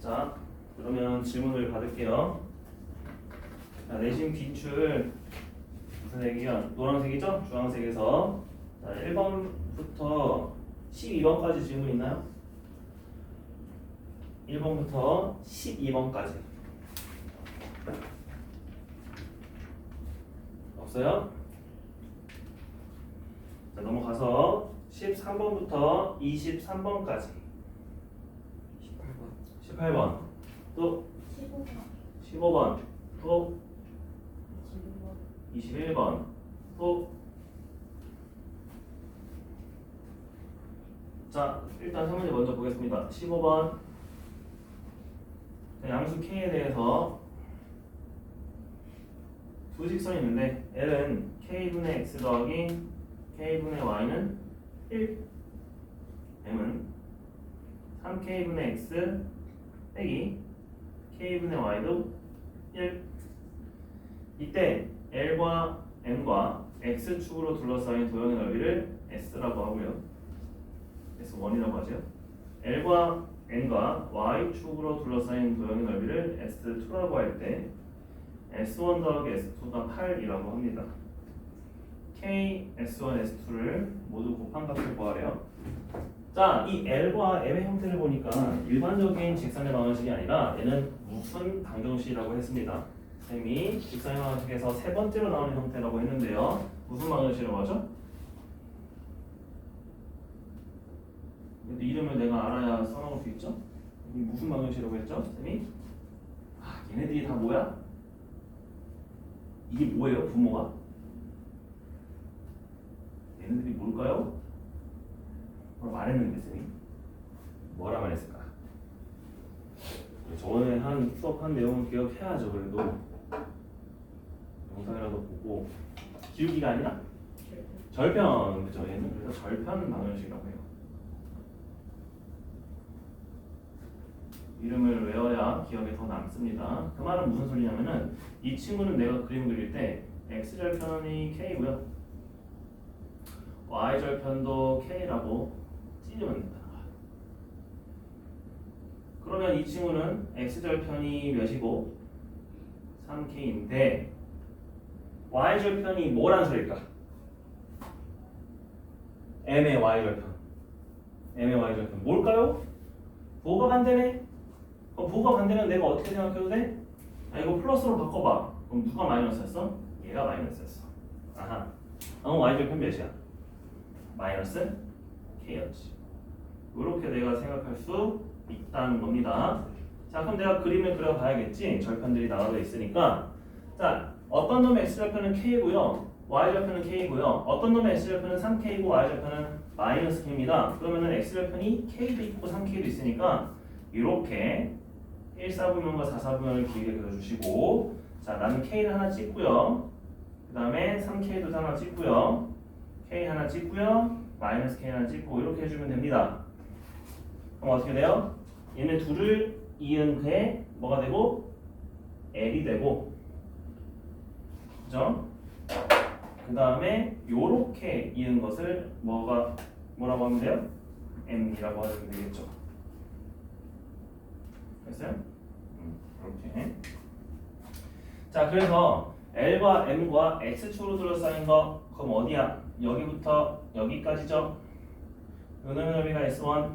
자, 그러면 질문을 받을게요. 자, 내신 기출 무슨 색이야? 노란색이죠? 주황색에서 자, 1번부터 12번까지 질문 있나요? 1번부터 12번까지 없어요? 자, 넘어가서 13번부터 23번까지 18번 또 15번 또 21번 또 자, 일단 세 문제 먼저 보겠습니다. 15번 양수 K에 대해서 두 직선이 있는데 L은 K분의 X 더하기 K분의 Y는 1 M은 3K분의 X 빼기 K분의 Y도 1 이때 L과 M과 X축으로 둘러싸인 도형의 넓이를 S라고 하고요 S1이라고 하죠. L과 N과 Y축으로 둘러싸인 도형의 넓이를 S2라고 할 때 S1 더하기 S2가 8이라고 합니다. K, S1, S2를 모두 곱한 값을 구하래요. 자, 이 L과 M의 형태를 보니까 일반적인 직선의 방정식이 아니라 얘는 무슨 방정식이라고 했습니다. 쌤이 직선의 방정식에서 세 번째로 나오는 형태라고 했는데요. 무슨 방정식이라고 하죠? 근데 이름을 내가 알아야 써놓을 수 있죠? 이 무슨 방정식이라고 했죠? 쌤이? 아, 얘네들이 다 뭐야? 이게 뭐예요? 부모가? 얘네들이 뭘까요? 뭐라 말했는데 쌤이? 뭐라 말했을까? 저번에 한 수업한 내용은 기억해야죠. 그래도 영상이라도 보고 기울기가 아니라 절편 그죠? 얘는 그래서 절편 방정식이라고 해요. 이름을 외워야 기억에 더 남습니다. 그 말은 무슨 소리냐면은 이 친구는 내가 그림 그릴 때 x절편이 k고요 y절편도 k라고 찢으면 된다. 그러면 이 친구는 x절편이 몇이고 3k인데 y절편이 뭐란 소리일까? m의 y절편 m의 y절편 뭘까요? 부호가 반대네? 부호가 반대면 내가 어떻게 생각해도 돼? 아, 이거 플러스로 바꿔봐. 그럼 누가 마이너스였어? 얘가 마이너스였어. 아하. y절편 몇이야? 마이너스 k였지. 이렇게 내가 생각할 수 있다는 겁니다. 자, 그럼 내가 그림을 그려봐야겠지. 절편들이 나와져 있으니까. 자, 어떤 놈의 x절편은 k고요. y절편은 k고요. 어떤 놈의 x절편은 3k고 y절편은 마이너스 k입니다. 그러면은 x절편이 k도 있고 3k도 있으니까 이렇게 1사분면과 4사분면을 길게 그려주시고 자, 나는 k를 하나 찍고요. 그 다음에 3k도 하나 찍고요. k 하나 찍고요. 마이너스 k 하나 찍고 이렇게 해주면 됩니다. 그럼 어떻게 돼요? 얘네 둘을 이은 그에 뭐가 되고? L이 되고 그죠? 그 다음에 요렇게 이은 것을 뭐라고 하면 돼요? M이라고 하면 되겠죠. 됐어요? 이렇게. 자, 그래서 L과 M과 X축으로 둘러싸인 거 그럼 어디야? 여기부터 여기까지죠? 요놈의 넓이가 S1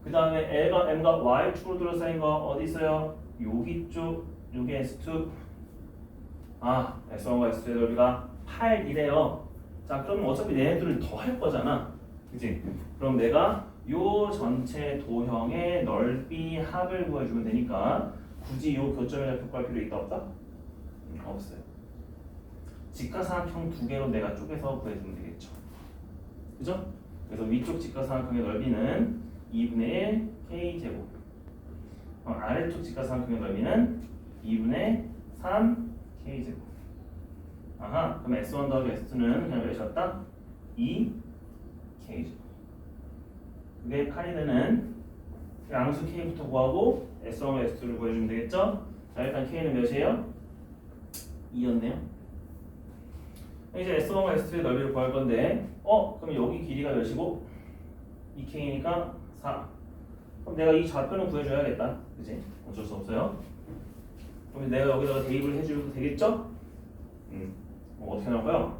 그 다음에 L과 M과 Y축으로 둘러싸인 거 어디 있어요? 여기 쪽, 요게 S2 아, S1과 S2의 넓이가 8이래요. 자, 그럼 어차피 얘네들을 더 할 거잖아 그치? 그럼 내가 요 전체 도형의 넓이 합을 구해주면 되니까 굳이 요 교점의 좌표 구할 필요 있다 없다? 없어요. 직가삼각형 두 개로 내가 쪼개서 구해주면 되겠죠. 그죠? 그래서 위쪽 직가삼각형의 넓이는 2분의 1 k제곱 아래쪽 직가삼각형의 넓이는 2분의 3 k제곱 아하, 그럼 S1 더하기 S2는 그냥 몇이었다? 2 k제곱 그게 8이 되는 양수 k부터 구하고 S1과 S2를 구해주면 되겠죠? 자, 일단 k는 몇이에요? 2였네요. 이제 S1과 S2의 넓이를 구할 건데 그럼 여기 길이가 몇이고 2k니까 4 그럼 내가 이 좌표는 구해줘야겠다. 그지? 어쩔 수 없어요. 그럼 내가 여기다가 대입을 해주면 되겠죠? 어떻게 나올까요?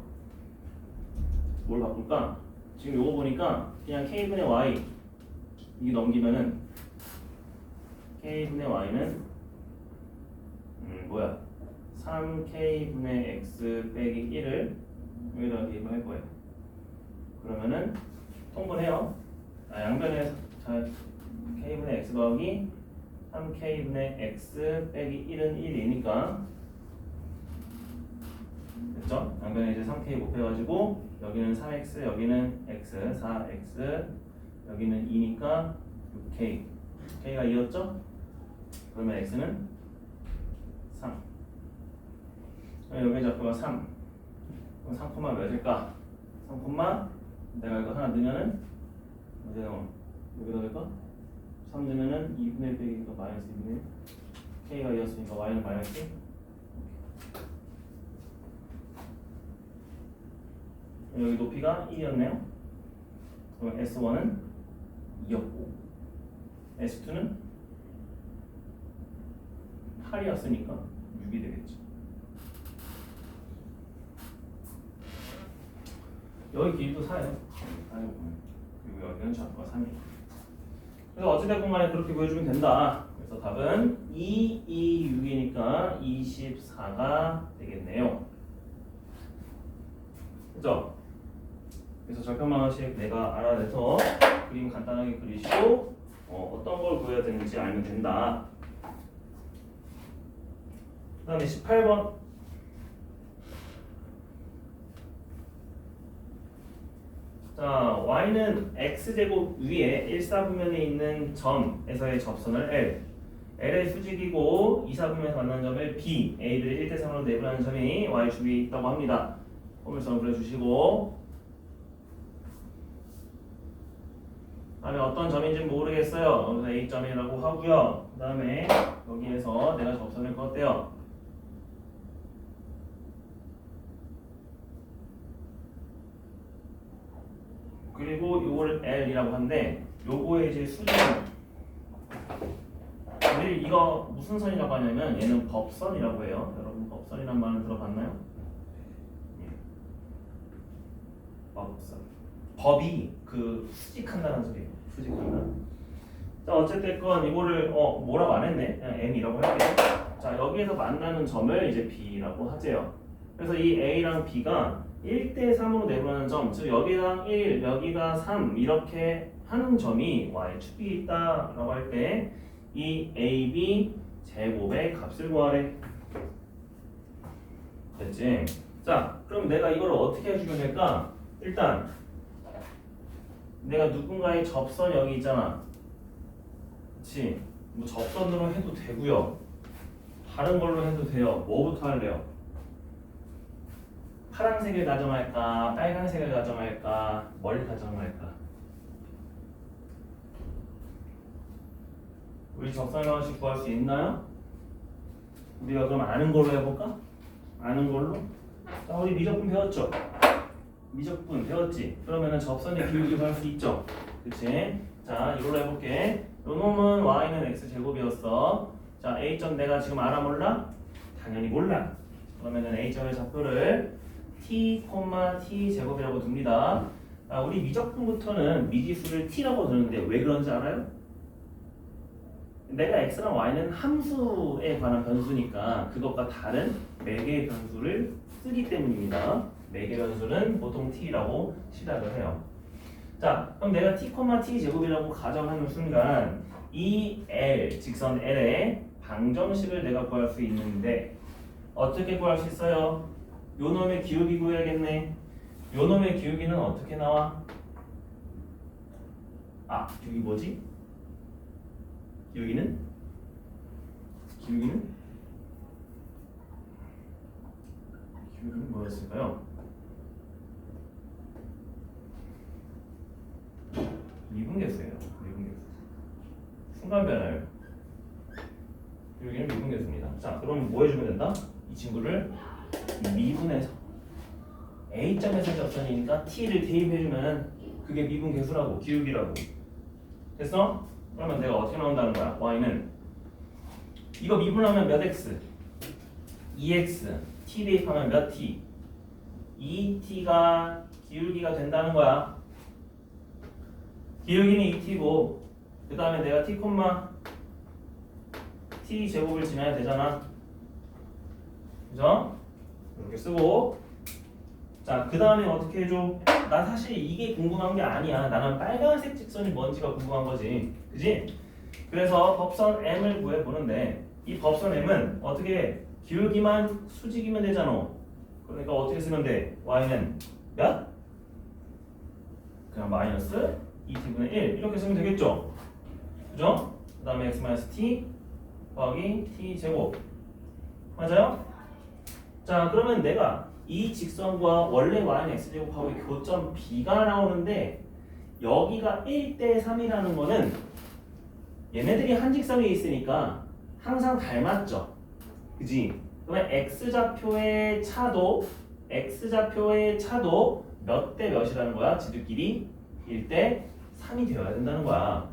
뭘 바꿀까? 지금 요거 보니까 그냥 k분의 y 이게 넘기면은 k분의 y는 뭐야? 3k분의 x 빼기 1을 여기다가 대입을 할 거예요. 그러면은 통분해요. 양변에 자 k분의 x 더하기 3k분의 x 빼기 1은 1이니까 됐죠? 양변에 이제 3k 곱해가지고 여기는 3x 여기는 x 4x 여기는 2니까 6k k가 2였죠? 그러면 x는 3 여기 좌표가 3 그럼 3, 몇일까? 3, 내가 이거 하나 넣으면은 어디에 넣어? 여기다 넣을까? 3 넣으면은 2분의 1 빼기니까 마이너스 2분의 1 k가 2였으니까 y는 마이너스 1 여기 높이가 1이었네요. 그럼 S1은 2였고 S2는 8이었으니까 6이 되겠죠. 여기 길이도 4예요. 그리고 여기는 좌표가 3이에요. 그래서 어찌됐건 간에 그렇게 보여주면 된다. 그래서 답은 2, 2, 6이니까 24가 되겠네요. 그죠? 그래서 절편만 원씩 내가 알아내서 그림 간단하게 그리시고 어떤 걸 구해야 되는지 알면 된다. 그 다음에 18번 자, y는 x제곱 위에 1사분면에 있는 점에서의 접선을 L L의 수직이고 2사분면에서 만나는 점을 B A를 1대3으로 내분하는 점이 y 주위에 있다고 합니다. 포물선을 그려주시고 다음에 어떤 점인지 모르겠어요. 그래서 A점이라고 하고요. 그 다음에 여기에서 내가 접선을 그었대요. 그리고 요거를 L이라고 하는데 요거의 이제 수직은 우리 이거 무슨 선이라고 하냐면 얘는 법선이라고 해요. 여러분 법선이란 말은 들어봤나요? 법선. 법이 그 수직한다는 소리예요. 수직한다. 자 어쨌든 이거를 뭐라고 안 했네. 그냥 M이라고 할게요. 자 여기에서 만나는 점을 이제 B라고 하재요. 그래서 이 A랑 B가 1대3으로 내분하는 점, 즉 여기랑 1, 여기가 3 이렇게 하는 점이 y축이 있다라고 할 때 이 AB 제곱의 값을 구하래. 됐지? 자, 그럼 내가 이걸 어떻게 해주면 될까? 일단 내가 누군가의 접선 여기 있잖아. 그치? 뭐 접선으로 해도 되고요. 다른 걸로 해도 돼요. 뭐부터 할래요? 파란색을 가정할까? 빨간색을 가정할까? 뭘 가정할까? 우리 접선의 방식 구할 수 있나요? 우리가 그럼 아는 걸로 해볼까? 아는 걸로? 자, 우리 미적분 배웠죠? 미적분 배웠지? 그러면은 접선의 기울기 구할 수 있죠? 그치? 자, 이걸로 해볼게. 요 놈은 y는 x제곱이었어. 자, a점 내가 지금 알아 몰라? 당연히 몰라. 그러면은 a점의 좌표를 t, t 제곱이라고 둡니다. 우리 미적분부터는 미지수를 t라고 두는데 왜 그런지 알아요? 내가 x랑 y는 함수에 관한 변수니까 그것과 다른 매개 변수를 쓰기 때문입니다. 매개 변수는 보통 t라고 시작을 해요. 자, 그럼 내가 t, t 제곱이라고 가정하는 순간 이 L, 직선 L의 방정식을 내가 구할 수 있는데 어떻게 구할 수 있어요? 요 놈의 기울기 구해야겠네. 요 놈의 기울기는 어떻게 나와? 기울기 뭐지? 기울기는 뭐였을까요? 미분계수예요. 미분계수. 순간 변화율. 기울기는 미분계수입니다. 자, 그럼 뭐 해주면 된다? 이 친구를 미분해서 A점에서 접선이니까 T를 대입해주면 그게 미분계수라고, 기울기라고. 됐어? 그러면 내가 어떻게 나온다는 거야? y는 이거 미분하면 몇 x? 2x t 대입하면 몇 t? 2t가 기울기가 된다는 거야. 기울기는 2t고 그 다음에 내가 t, t 제곱을 지나야 되잖아. 그죠? 이렇게 쓰고 자 그 다음에 어떻게 해줘? 나 사실 이게 궁금한 게 아니야. 나는 빨간색 직선이 뭔지가 궁금한 거지. 그지? 그래서 법선 m을 구해보는데 이 법선 m은 어떻게 기울기만 수직이면 되잖아. 그러니까 어떻게 쓰면 돼? y는 몇? 그냥 마이너스 2t분의 1 이렇게 쓰면 되겠죠? 그죠? 그 다음에 x-t 더하기 t 제곱 맞아요? 자 그러면 내가 이 직선과 원래 y는 x제곱하고 교점 b가 나오는데 여기가 1대 3이라는 거는 얘네들이 한 직선에 있으니까 항상 닮았죠? 그지? 그러면 x좌표의 차도 몇 대 몇이라는 거야? 지들끼리 1대 3이 되어야 된다는 거야.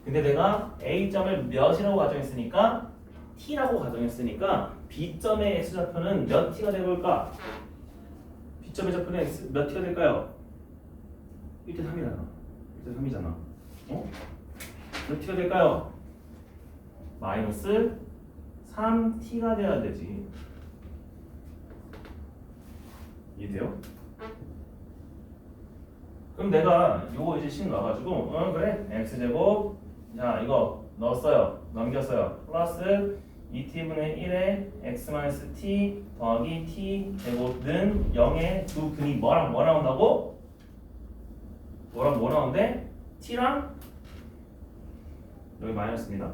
근데 내가 A점을 몇이라고 가정했으니까 T라고 가정했으니까 B점의 X좌표는 몇 T가 되볼까? B점의 좌표는 몇 T가 될까요? 1대 3이잖아. 1대 3이잖아. 어? 몇 T가 될까요? 마이너스 3T가 돼야 되지. 이해돼요? 그럼 내가 요거 이제 식 놔가지고 그래 x제곱 자 이거 넣었어요. 넘겼어요. 플러스 2t분의 1에 x-t 더하기 t 제곱은 0의 두 근이 뭐랑 뭐 나온다고? 뭐랑 뭐 나오는데? t랑 여기 마이너스입니다.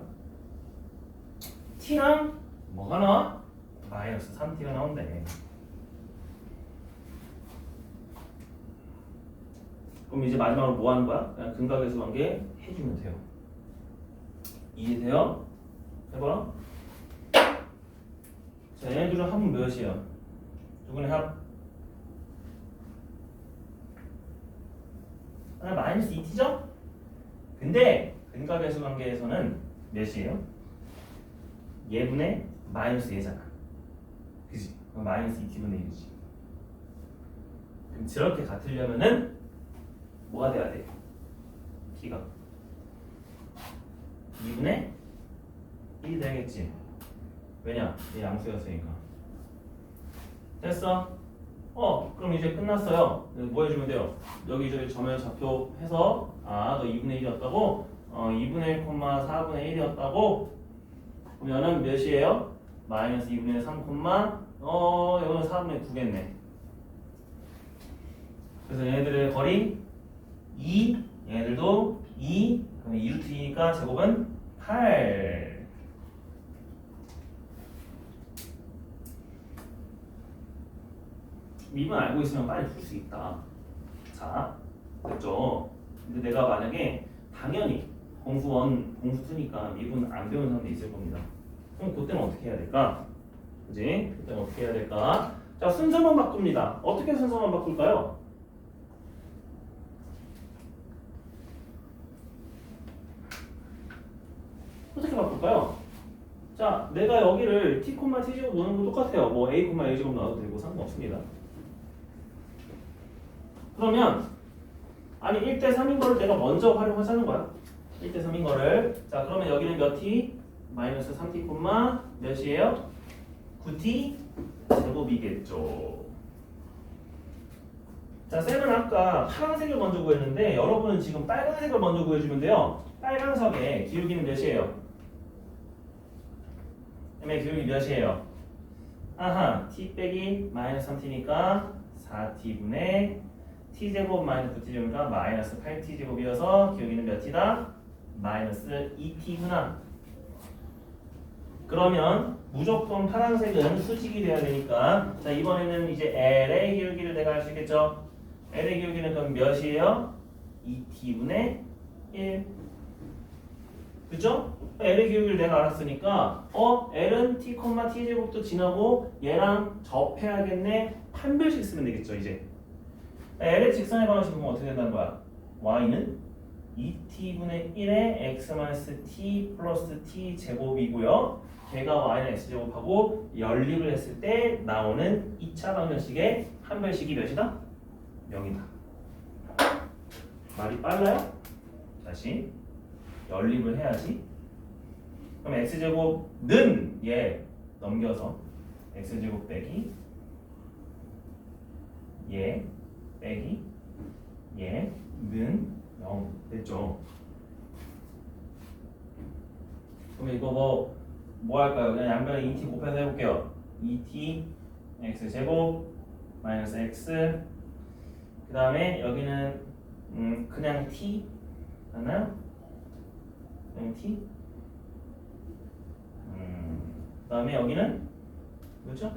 t랑 뭐가 나와? 마이너스 3t가 나온대. 그럼 이제 마지막으로 뭐 하는 거야? 그냥 근각에서 관계 해주면 돼요. 이해돼요? 해봐. 자, 얘네들은 합은 몇이에요? 누구네 합? 마이너스 2t죠? 근데 근각에서 관계에서는 몇이에요? 얘분의 마이너스 얘잖아. 그지? 그럼 마이너스 2t분의 1이지. 그럼 저렇게 같으려면은 뭐가 돼야 돼? t가 2분의 1이 되겠지. 왜냐? 얘 양수였으니까. 됐어? 그럼 이제 끝났어요. 뭐 해주면 돼요? 여기저기 점을 좌표해서 너 2분의 1이었다고? 2분의 1, 4분의 1이었다고? 그러면은 몇이에요? 마이너스 2분의 3, 여기는 4분의 9겠네. 그래서 얘네들의 거리 2, 얘네들도 2, 그럼 2루트 2니까 제곱은 8. 미분 알고 있으면 빨리 풀 수 있다. 자, 됐죠? 근데 내가 만약에 당연히 공수 1, 공수 2니까 미분 안 배운 사람도 있을 겁니다. 그럼 그때는 어떻게 해야 될까? 그지? 그때는 어떻게 해야 될까? 자, 순서만 바꿉니다. 어떻게 순서만 바꿀까요? 어떻게 바꿀까요? 자, 내가 여기를 t, t제곱 놓는 거 똑같아요. 뭐 a, a제곱 나와도 되고 상관없습니다. 그러면 아니 1대 3인 거를 내가 먼저 활용하자는 거야. 1대 3인 거를. 자, 그러면 여기는 몇 t? 마이너스 3t, 몇이에요? 9t 제곱이겠죠. 자, 쌤은 아까 파란색을 먼저 구했는데 여러분은 지금 빨간색을 먼저 구해주면 돼요. 빨간색의 기울기는 몇이에요? m의 기울기 몇이에요? 아하, t 빼기 마이너스 3t니까 4t분의 t제곱 마이너스 9t제곱이니까 마이너스 8t제곱이어서 기울기는 몇 t다? 마이너스 2t구나. 그러면 무조건 파란색은 수직이 돼야 되니까 자 이번에는 이제 L의 기울기를 내가 알 수 있겠죠? L의 기울기는 그럼 몇이에요? 2t분의 1. 그죠? L의 기울기를 내가 알았으니까 L은 t, t제곱도 지나고 얘랑 접해야겠네. 판별식 쓰면 되겠죠 이제. L의 직선의 방식은 어떻게 된다는 거야? y는 2t분의 1의 x-t 플러스 t 제곱이고요. 걔가 y는 x제곱하고 연립을 했을 때 나오는 2차 방정식의 한별식이 몇이다? 0이다. 말이 빨라요? 다시 연립을 해야지. 그럼 x제곱는 얘 넘겨서 x제곱 빼기 얘 빼기 얘는 0 됐죠? 그럼 이거 뭐 할까요? 그냥 양변에 2t 곱해서 해볼게요. 2t x제곱 마이너스 x 그 다음에 여기는 그냥 t 맞나요? 그냥 t 그 다음에 여기는 뭐죠?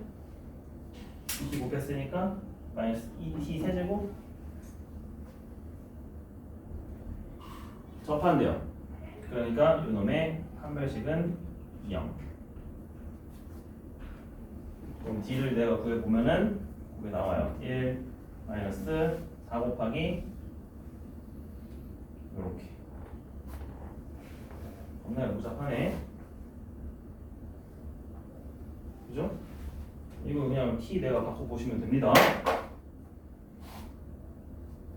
2t 곱했으니까 마이너스 2t 세제곱 접한대요. 그러니까 이놈의 한별식은 0. 그럼 d를 내가 구해보면은 그게 나와요. 1 마이너스 4 곱하기 요렇게. 겁나 복잡하네. 그죠? 이거 그냥 t 내가 바꿔보시면 됩니다.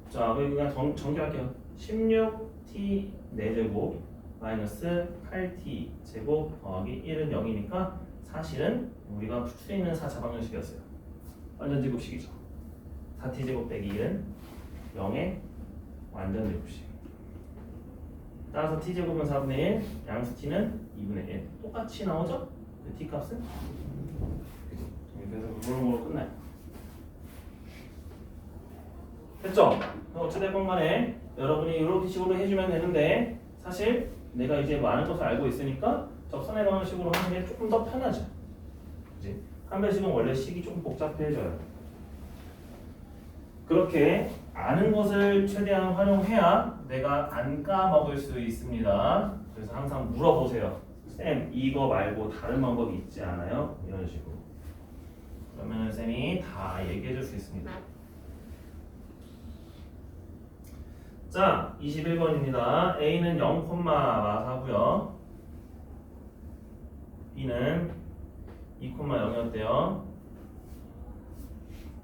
자, 그냥 정리할게요. 16t 4제곱 마이너스 8t 제곱 더하기 1은 0이니까 사실은 우리가 추리는 4차 방정식이었어요. 완전 제곱식이죠. 4t 제곱 빼기 1은 0의 완전 제곱식. 따라서 t 제곱은 4분의 1, 양수 t는 2분의 1. 똑같이 나오죠? 그 t 값은? 그죠? 그래서 그걸로 끝나요. 됐죠? 어찌됐건 간에 여러분이 이렇게 식으로 해주면 되는데 사실 내가 이제 많은 것을 알고 있으니까 접선의 방식으로 하는 게 조금 더 편하죠. 그치? 한별식은 원래 식이 조금 복잡해져요. 그렇게 아는 것을 최대한 활용해야 내가 안 까먹을 수 있습니다. 그래서 항상 물어보세요. 쌤, 이거 말고 다른 방법이 있지 않아요? 이런 식으로. 그러면 쌤이 다 얘기해 줄 수 있습니다. 자, 21번입니다. A는 0,4고요. B는 2,0이었대요.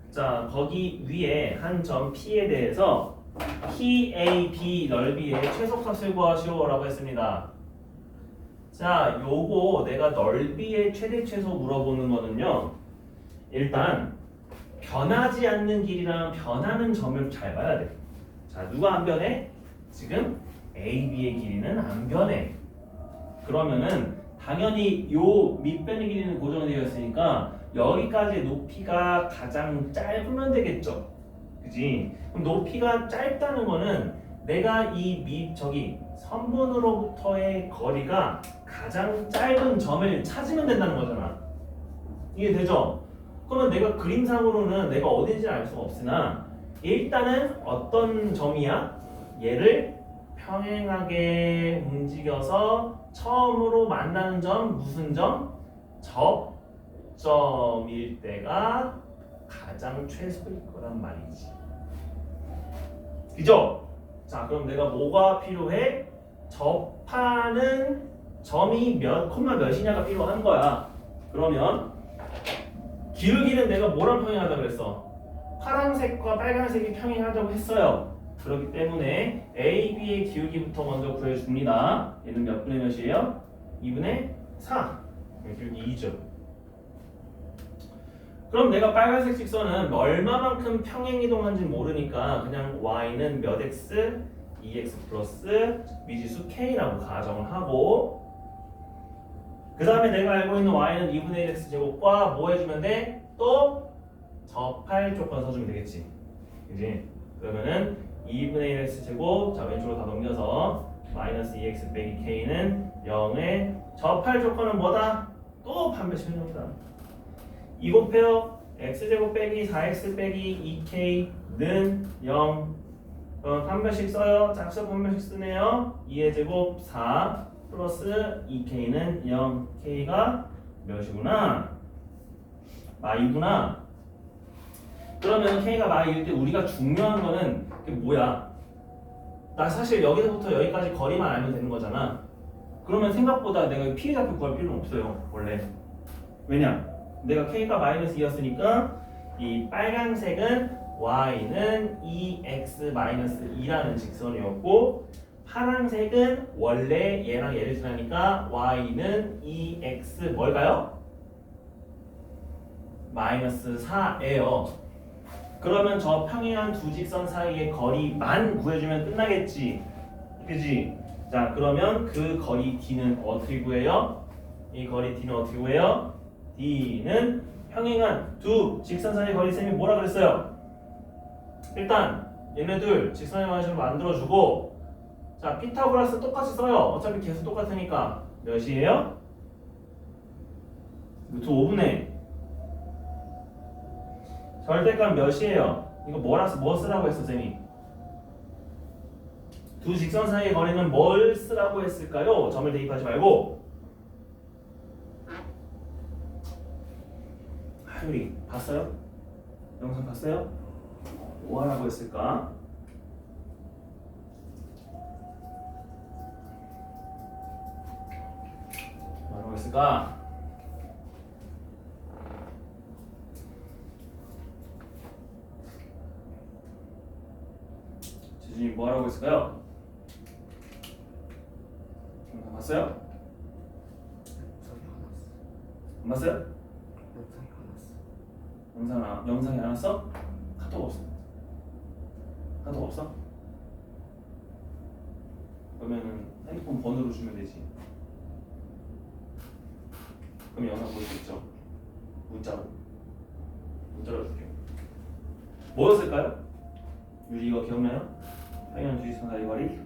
자, 거기 위에 한 점 P에 대해서 PAB 넓이의 최소값을 구하시오라고 했습니다. 자, 요거 내가 넓이의 최대 최소 물어보는 거는요. 일단 변하지 않는 길이랑 변하는 점을 잘 봐야 돼. 자, 누가 안 변해? 지금 AB의 길이는 안 변해. 그러면은 당연히 요 밑변의 길이는 고정되어 있으니까 여기까지의 높이가 가장 짧으면 되겠죠. 그지? 그럼 높이가 짧다는 거는 내가 이 선분으로부터의 거리가 가장 짧은 점을 찾으면 된다는 거잖아. 이게 되죠? 그러면 내가 그림상으로는 내가 어딘지 알 수가 없으나 일단은 어떤 점이야? 얘를 평행하게 움직여서 처음으로 만나는 점 무슨 점? 접점일 때가 가장 최소일 거란 말이지. 그죠? 자, 그럼 내가 뭐가 필요해? 접하는 점이 몇 콤마 몇이냐가 필요한 거야. 그러면 기울기는 내가 뭐랑 평행하다 그랬어? 파란색과 빨간색이 평행하다고 했어요. 그렇기 때문에 A, B의 기울기부터 먼저 구해줍니다. 얘는 몇 분의 몇이에요? 2분의 4. 기울기 2죠. 그럼 내가 빨간색 직선은 얼마만큼 평행이동한지 모르니까 그냥 Y는 몇 X, 2X 플러스 미지수 K라고 가정을 하고 그 다음에 내가 알고 있는 Y는 2분의 1X 제곱과 뭐 해주면 돼? 또 접할 조건 써주면 되겠지. 그지? 그러면은 2분의 1x 제곱, 자 왼쪽으로 다 넘겨서 마이너스 2x 빼기 k는 0의 접할 조건은 뭐다? 또 반배씩 해줍니다. 2 곱해요. x제곱 빼기 4x 빼기 2k는 0. 그럼 반배씩 써요. 짝수 반배씩 쓰네요. 2의 제곱 4 플러스 2k는 0. k가 몇이구나? 마이구나. 그러면 k가 마이일 때 우리가 중요한 거는 그게 뭐야? 나 사실 여기서부터 여기까지 거리만 알면 되는 거잖아. 그러면 생각보다 내가 피해자표 구할 필요는 없어요. 원래. 왜냐? 내가 k가 마이너스 2였으니까 이 빨간색은 y는 2x 마이너스 2라는 직선이었고 파란색은 원래 얘랑 얘를 지나니까 y는 2x 뭘까요? 마이너스 4예요. 그러면 저 평행한 두 직선 사이의 거리만 구해주면 끝나겠지. 그지? 자, 그러면 그 거리 d는 어떻게 구해요? 이 거리 d는 어떻게 구해요? d는 평행한 두 직선 사이의 거리 셈이 뭐라 그랬어요? 일단 얘네들 직선의 방식으로 만들어주고 자, 피타고라스 똑같이 써요. 어차피 계수 똑같으니까 몇이에요? 루트 5분의 절대값 몇이에요? 이거 뭐 쓰라고 했어, 쌤이? 두 직선 사이의 거리는 뭘 쓰라고 했을까요? 점을 대입하지 말고. 하율이 봤어요? 영상 봤어요? 뭐 하라고 했을까? 뭐 하라고 했을까? 지준이 뭐 하라고 했을까요? 영상 봤어요? 안 봤어요? 영상이 안 왔어? 카톡 없어? 카톡 없어? 그러면은 핸드폰 번호로 주면 되지. 그럼 영상 볼 수 있죠. 문자로 줄게요. 뭐였을까요? 유리 이거 기억나요? 평행 주지선 사이 거리?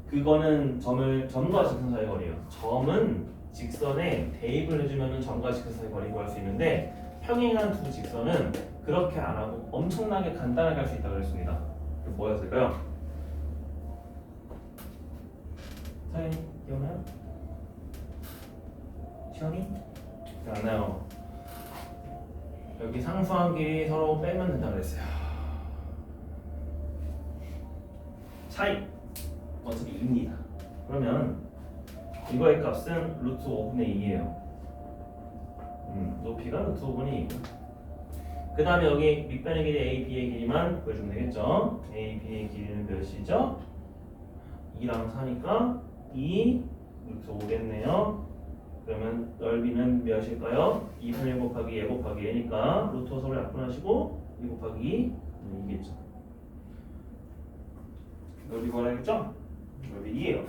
그거는 점과 직선 사이 거리예요. 점은 직선에 대입을 해주면 점과 직선 사이 거리 구할 수 있는데 평행한 두 직선은 그렇게 안 하고 엄청나게 간단하게 할 수 있다고 했습니다. 뭐였을까요? 사연이 기억나요? 시원이? 기억 안 나요. 여기 상수함끼리 서로 빼면 된다고 그랬어요. 차이 어차피 2입니다. 그러면 이거의 값은 루트 5분의 2예요. 높이가 루트 5분의 2고 그 다음에 여기 밑변의 길이 A, B의 길이만 구해주면 되겠죠. A, B의 길이는 몇이죠? 2랑 4니까 2 루트 5겠네요. 그러면 넓이는 몇일까요? 2분의 1 곱하기 얘 곱하기 얘니까 루트 5 서로 약분하시고 2 곱하기 2겠죠. 넓이 구하라겠죠? 넓이 2예요.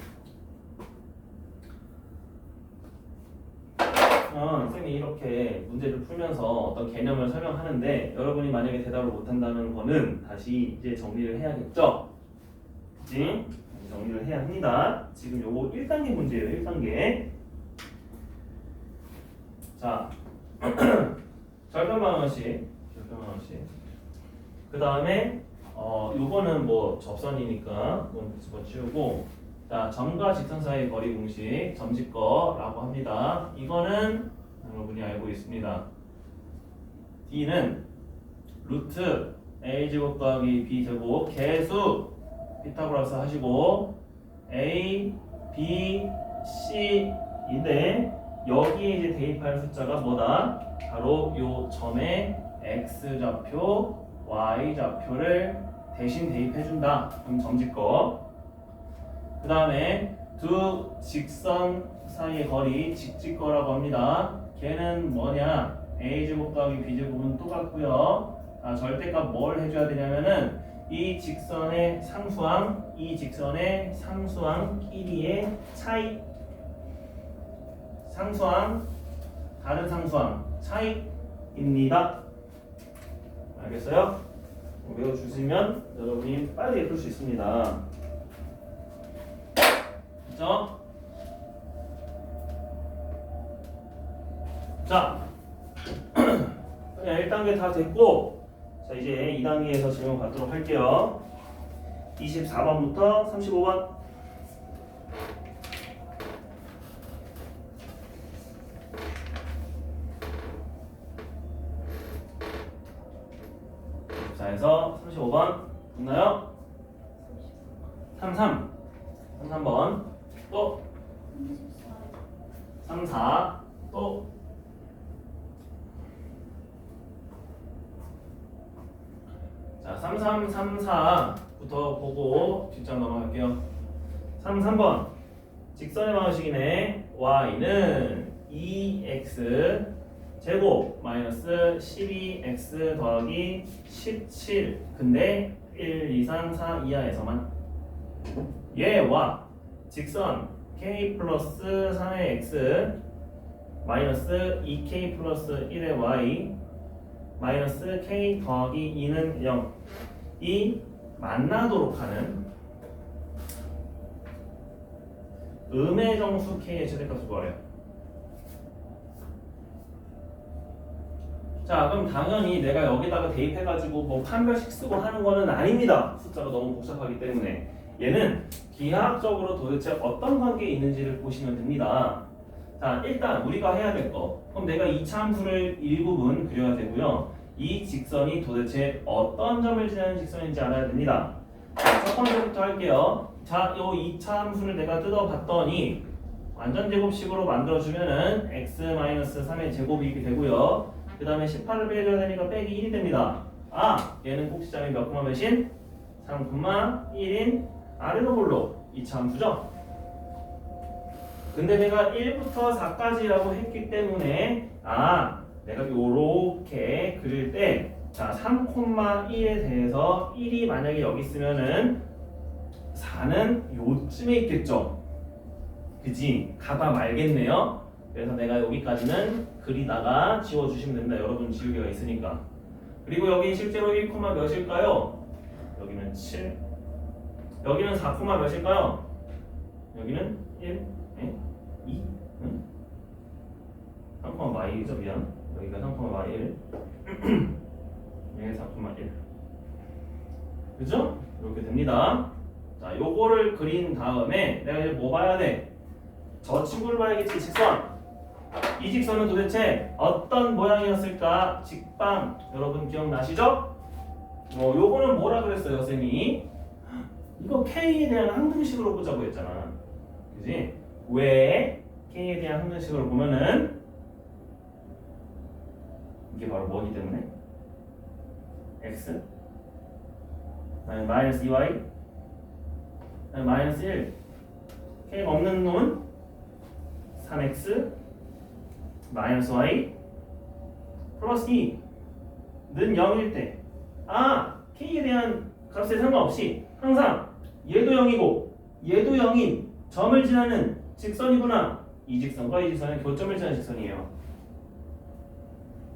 선생님이 이렇게 문제를 풀면서 어떤 개념을 설명하는데 여러분이 만약에 대답을 못한다는 거는 다시 이제 정리를 해야겠죠? 그치? 정리를 해야 합니다. 지금 요거 1단계 문제예요. 1단계. 자, 절편만 원씩. 그 다음에 요거는 뭐 접선이니까 그건 집어치우고 자, 점과 직선 사이의 거리 공식 점집거라고 합니다. 이거는 여러분이 알고 있습니다. D는 루트 A제곱 더하기 B제곱 개수 피타고라스 하시고 A, B, C인데 여기에 이제 대입할 숫자가 뭐다? 바로 요 점에 X좌표, Y좌표를 대신 대입해준다. 그럼 점집거. 그 다음에 두 직선 사이의 거리 직직거라고 합니다. 걔는 뭐냐? A제곱 더하기 B제곱은 똑같고요. 절대값 뭘 해줘야 되냐면은 이 직선의 상수항, 이 직선의 상수항끼리의 차이. 상수항, 다른 상수항 차이입니다. 알겠어요? 외워주시면 여러분이 빨리 풀 수 있습니다. 그죠? 자, 1단계 다 됐고 자 이제 2단계에서 질문 받도록 할게요. 24번부터 35번 에서 35번 33번 또 34 또 자, 3334부터 보고 뒷장 넘어갈게요. 33번 직선의 방식이네. y는 2x 제곱 마이너스 12x 더하기 17 근데 1, 2, 3, 4 이하에서만 얘와 직선 k 플러스 3의 x 마이너스 2k 플러스 1의 y 마이너스 k 더하기 2는 0이 만나도록 하는 음의 정수 k의 최대값을 구하래요. 자, 그럼 당연히 내가 여기다가 대입해가지고 뭐 판별식 쓰고 하는 거는 아닙니다. 숫자가 너무 복잡하기 때문에 얘는 기하학적으로 도대체 어떤 관계에 있는지를 보시면 됩니다. 자, 일단 우리가 해야 될 거. 그럼 내가 이 참수를 일부분 그려야 되고요. 이 직선이 도대체 어떤 점을 지나는 직선인지 알아야 됩니다. 자, 첫 번째부터 할게요. 자, 이 참수를 내가 뜯어봤더니 완전 제곱식으로 만들어주면은 x-3의 제곱이 되고요. 그 다음에 18을 빼줘야 되니까 빼기 1이 됩니다. 아, 얘는 꼭지점이 몇 콤마 몇인? 3,1인 아래로 볼로 이 참수죠. 근데 내가 1부터 4까지라고 했기 때문에 내가 요렇게 그릴 때 자, 3,1에 대해서 1이 만약에 여기 있으면은 4는 요쯤에 있겠죠. 그지? 가다 말겠네요. 그래서 내가 여기까지는 그리다가 지워주시면 됩니다. 여러분 지우개가 있으니까. 그리고 여기 실제로 1, 몇일까요? 여기는 7. 여기는 4, 몇일까요? 여기는 1, 2, 3, 마이죠 미안. 여기가 3, 마이1. 여기 4, 1. 그죠? 이렇게 됩니다. 자, 요거를 그린 다음에 내가 이제 뭐 봐야 돼? 저 친구를 봐야겠지. 직선. 이 직선은 도대체 어떤 모양이었을까? 직방. 여러분 기억나시죠? 요거는 뭐라 그랬어요, 쌤이? 이거 K에 대한 항등식으로 보자고 했잖아. 그지? 왜 K에 대한 항등식으로 보면은 이게 바로 뭐기 때문에? X 마이너스 2Y 마이너스 1 K가 없는 놈은 3X 마이너스 Y 플러스 2는 0일 때 K에 대한 값에 상관없이 항상 얘도 0이고 얘도 0인 점을 지나는 직선이구나. 이 직선과 이 직선은 교점을 지나는 직선이에요.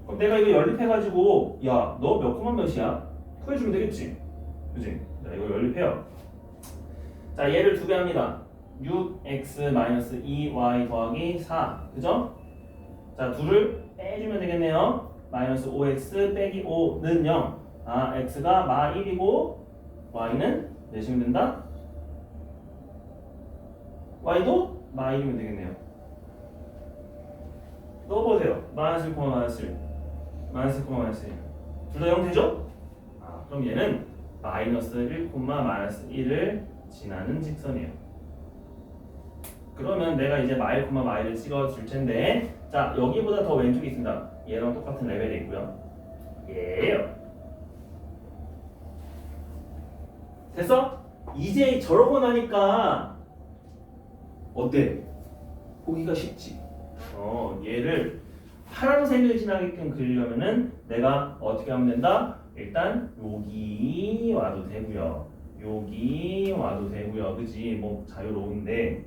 그럼 내가 이거 연립해가지고 야, 너 몇 콤마 몇이야? 구해주면 되겠지? 그치? 자, 이거 연립해요. 자, 얘를 두 배 합니다. 6x-2y 더하기 4 그죠? 자, 둘을 빼주면 되겠네요. 마이너스 5x 빼기 5는 0 x가 마 1이고 y는 내시면 된다? y도 마 1이면 되겠네요. 넣어보세요. 마이너스 1, 마이너스 1 마이너스 1, 마이너스 1 둘 다 0 되죠? 그럼 얘는 마이너스 1, 마이너스 1을 지나는 직선이에요. 그러면 내가 이제 마일, 마일을 찍어줄 텐데 자, 여기보다 더 왼쪽에 있습니다. 얘랑 똑같은 레벨에 있고요. 예요. 됐어? 이제 저러고 나니까 어때? 보기가 쉽지? 얘를 파란색을 지나게끔 그리려면은 내가 어떻게 하면 된다? 일단 여기 와도 되고요. 여기 와도 되고요. 그치? 뭐 자유로운데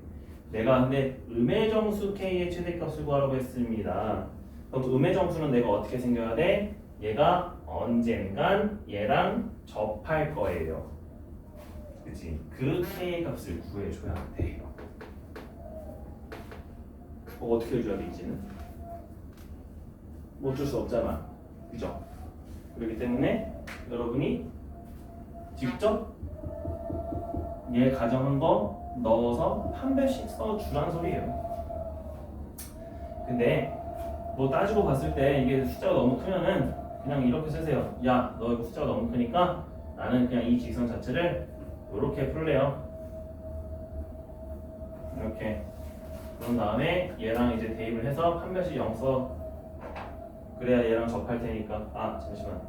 내가 근데 음의 정수 K의 최대값을 구하라고 했습니다. 그럼 음의 정수는 내가 어떻게 생겨야 돼? 얘가 언젠간 얘랑 접할 거예요. 그치? 그 K의 값을 구해줘야 돼요. 어떻게 해줘야 돼 이제는? 뭐 어쩔 수 없잖아. 그죠? 그렇기 때문에 여러분이 직접 얘 가정한 거 넣어서 판별식 써주란 소리예요. 근데 뭐 따지고 봤을 때 이게 숫자가 너무 크면은 그냥 이렇게 쓰세요. 야, 너 이거 숫자가 너무 크니까 나는 그냥 이 직선 자체를 이렇게 풀래요. 이렇게. 그런 다음에 얘랑 이제 대입을 해서 판별식 0 써. 그래야 얘랑 접할 테니까. 아 잠시만.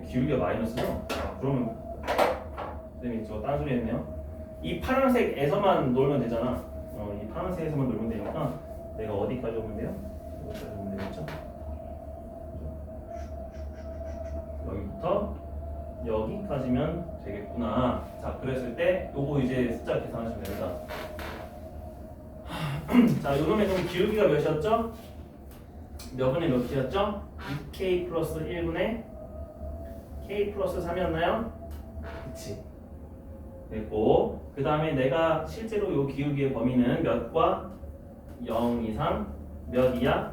기울기가 마이너스죠? 아, 그러면 선생님이 저 딴소리 했네요. 이 파란색에서만 놀면 되잖아. 이 파란색에서만 놀면 되니까 내가 어디까지 오면 돼요? 여기까지 오면 되겠죠? 여기부터 여기까지면 되겠구나. 자, 그랬을 때 요거 이제 숫자 계산하시면 됩니다. 자, 요놈의 그럼 기울기가 몇이었죠? 몇 분의 몇 K였죠? 2K 플러스 1분의 K 플러스 3이었나요? 그치. 됐고, 그 다음에 내가 실제로 요 기울기의 범위는 몇과 0 이상, 몇 이하,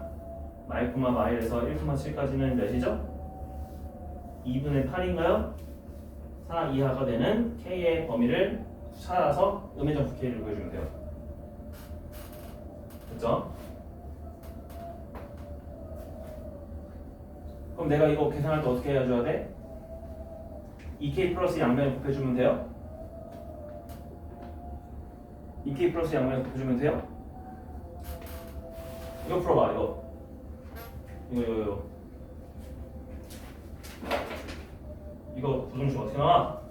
마이코마 마일에서 1,7까지는 몇이죠? 2분의 8인가요? 4 이하가 되는 K의 범위를 찾아서 음의정수 K를 구해주면 돼요. 됐죠? 그럼 내가 이거 계산할 때 어떻게 해줘야 돼? 2K 플러스 양변에 곱해주면 돼요? 2K 플러스 양변에 곱해주면 돼요? 이거 풀어봐, 이거. 이거 부등식 어떻게 나와?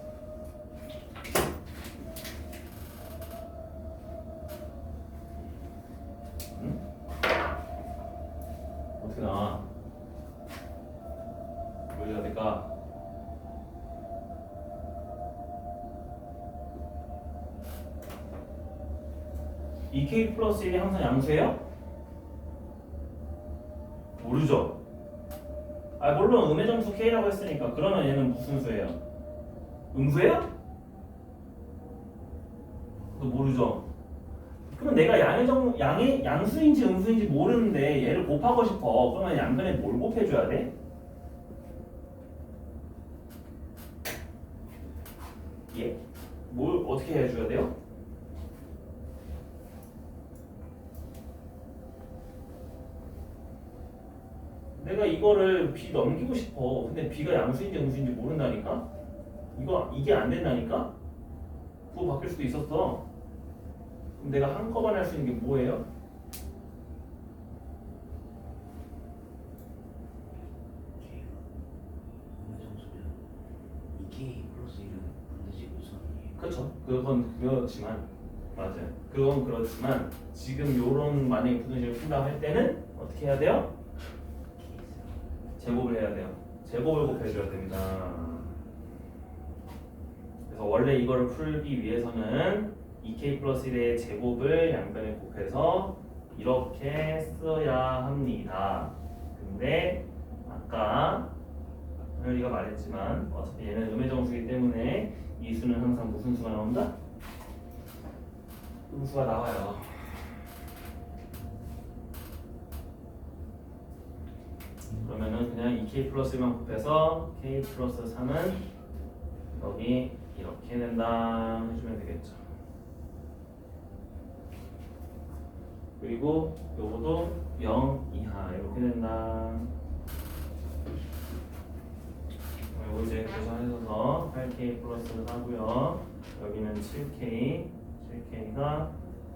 응? 어떻게 나와? 뭐 해야 될까? 이 K 플러스 1이 항상 양수예요? 모르죠? 아 물론 음의정수 K라고 했으니까 그러면 얘는 무슨 수예요? 음수예요? 너 모르죠? 그러면 내가 양의 양수인지 음수인지 모르는데 얘를 곱하고 싶어. 그러면 양변에 뭘 곱해줘야 돼? 예? 뭘 어떻게 해줘야 돼요? 내가 이거를 B 넘기고 싶어. 근데 B가 양수인지 음수인지 모른다니까? 이게 안 된다니까? 그거 바뀔 수도 있었어. 그럼 내가 한꺼번에 할 수 있는 게 뭐예요? 음의정수면 2K 플러스 1은 반드시 우선이에요. 그렇죠. 그건 그렇지만 맞아요. 그건 그렇지만 지금 요런 만약에 부등식을 푼다고 할 때는 어떻게 해야 돼요? 제곱을 해야 돼요. 제곱을 곱해줘야 됩니다. 그래서 원래 이거를 풀기 위해서는 2K 플러스 1의 제곱을 양변에 곱해서 이렇게 써야 합니다. 근데 아까 현열이가 말했지만 어차피 얘는 음의정수이기 때문에 이 수는 항상 무슨 수가 나온다? 음수가 나와요. 그러면은 그냥 2K 플러스 1만 곱해서 K 플러스 3은 여기 이렇게 된다 해주면 되겠죠. 그리고 요거도 0 이하 이렇게 된다. 요거 이제 계산해서 8K 플러스 4고요. 여기는 7K가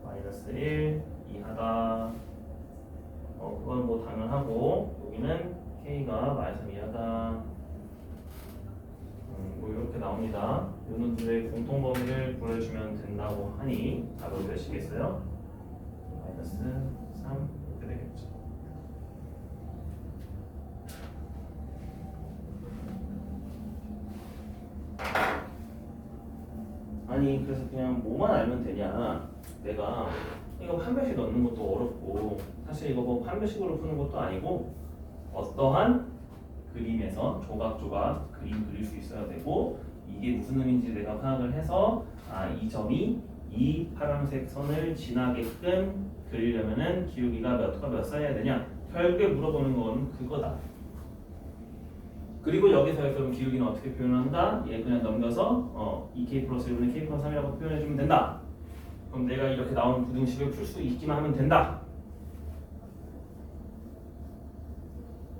마이너스 1 이하다. 그건 뭐 당연하고 여기는 K가 마이너스 이하다. 뭐 이렇게 나옵니다. 요는 둘의 공통 범위를 구해주면 된다고 하니 답은 몇이겠어요? 마이너스 3 이렇게 되겠죠. 아니 그래서 그냥 뭐만 알면 되냐? 내가 이거 판별식 넣는 것도 어렵고 사실 이거 뭐 판별식으로 푸는 것도 아니고 어떠한 그림에서 조각조각 그림 그릴 수 있어야 되고 이게 무슨 의미인지 내가 파악을 해서 이 점이 이 파란색 선을 지나게끔 그리려면은 기울기가 몇과 몇 사이여야 되냐? 결국에 물어보는 건 그거다. 그리고 여기서 그럼 기울기는 어떻게 표현한다? 얘 그냥 넘겨서 2K 플러스 1분의 K 플러스 3이라고 표현해주면 된다. 그럼 내가 이렇게 나오는 부등식을 풀 수 있기만 하면 된다.